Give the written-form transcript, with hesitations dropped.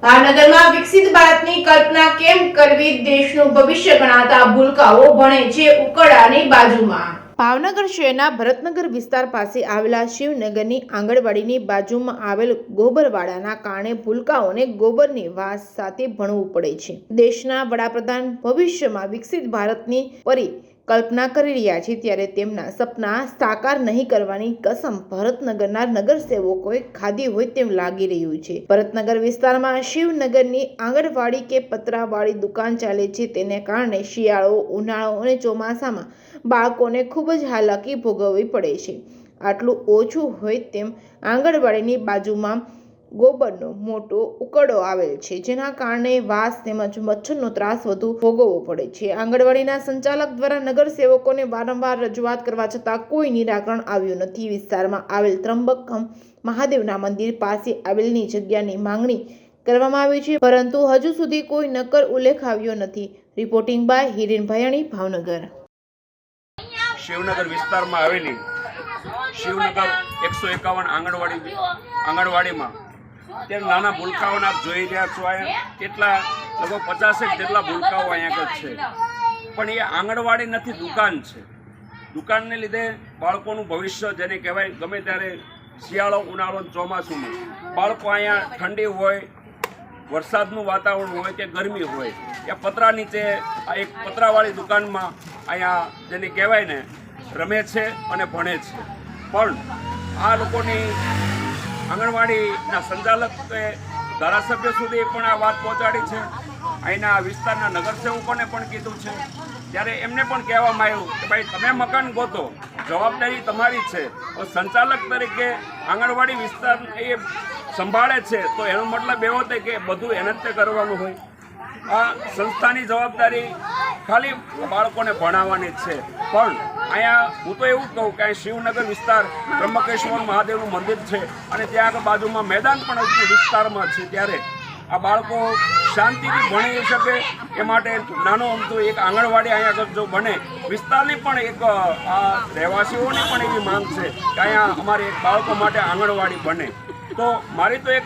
ભાવનગરમાં વિકસિત ભારતની કલ્પના કેમ કરવી, દેશનું ભવિષ્ય ગણાતા ભૂલકાઓ ભણે છે ઉકરડાની બાજુમાં। ભાવનગર શહેરના ભરતનગર વિસ્તાર પાસે આવેલા શિવનગરની આંગણવાડીની બાજુમાં આવેલ ગોબરવાડાના કારણે ભૂલકાઓને ગોબરની વાસ સાથે ભણવું પડે છે। દેશના વડાપ્રધાન ભવિષ્યમાં વિકસિત ભારતની કલ્પના કરી રહ્યા છે, ત્યારે તેમના સપના સાકાર નહીં કરવાની કસમ ભરતનગરના નગરસેવકોએ ખાધી હોય તેમ લાગી રહ્યું છે। ભરતનગર વિસ્તારમાં શિવનગરની આંગણવાડી કે પતરાવાળી દુકાન ચાલે છે, તેને કારણે શિયાળો, ઉનાળો અને ચોમાસામાં બાળકોને ખૂબ જ હાલાકી ભોગવવી પડે છે। આટલું ઓછું હોય તેમ આંગણવાડીની બાજુમાં ગોબરનો મોટો ઉકરડો આવેલ છે, જેના કારણે વાસ તેમજ મચ્છરનો ત્રાસ વધુ ભોગવવો પડે છે। આંગણવાડીના સંચાલક દ્વારા નગરસેવકોને વારંવાર રજૂઆત કરવા છતાં કોઈ નિરાકરણ આવ્યું નથી। વિસ્તારમાં આવેલ ત્રંબકમ મહાદેવના મંદિર પાસે આવેલની જગ્યાની માંગણી કરવામાં આવી છે, પરંતુ હજુ સુધી કોઈ નક્કર ઉલ્લેખ આવ્યો નથી। Reporting by Hiren Bhayani, Bhavnagar. શિવનગર વિસ્તારમાં આવેલી શિવનગર 151 આંગણવાડીમાં તે નાના ભૂલકાઓને આપ જોઈ રહ્યા છો। અહીંયા કેટલા લગભગ 50 જેટલા ભૂલકાઓ અહીંયા છે, પણ એ આંગણવાડી નથી, દુકાન છે। દુકાનને લીધે બાળકોનું ભવિષ્ય જેને કહેવાય, ગમે ત્યારે શિયાળો, ઉનાળો, ચોમાસુમાં બાળકો અહીંયા ઠંડી હોય, વરસાદનું વાતાવરણ હોય કે ગરમી હોય, એ પતરા નીચે આ એક પતરાવાળી દુકાનમાં અહીંયા જેને કહેવાય ને રમે છે અને ભણે છે। પણ આ લોકોની આંગણવાડીના સંચાલકે ધારાસભ્ય સુધી પણ આ વાત પહોંચાડી છે, અહીંના વિસ્તારના નગરસેવકોને પણ કીધું છે। ત્યારે એમને પણ કહેવામાં આવ્યું કે ભાઈ તમે મકાન ગોતો, જવાબદારી તમારી છે, સંચાલક તરીકે આંગણવાડી વિસ્તાર એ સંભાળે છે, તો એનો મતલબ એવો થાય કે બધું એને જ તે કરવાનું હોય। આ સંસ્થાની જવાબદારી ખાલી બાળકોને ભણાવવાની છે। પણ અહીંયા હું તો એવું કહું કે અહીં શિવનગર વિસ્તાર ત્રંબકેશ્વર મહાદેવનું મંદિર છે અને ત્યાં આગળ બાજુમાં મેદાન પણ વિસ્તારમાં છે, ત્યારે આ બાળકો શાંતિથી ભણી શકે એ માટે નાનો અમથું એક આંગણવાડી અહીંયા આગળ જો બને, વિસ્તારની પણ એક આ રહેવાસીઓની પણ એવી માંગ છે કે અહીંયા અમારે એક બાળકો માટે આંગણવાડી બને। તો મારી તો એક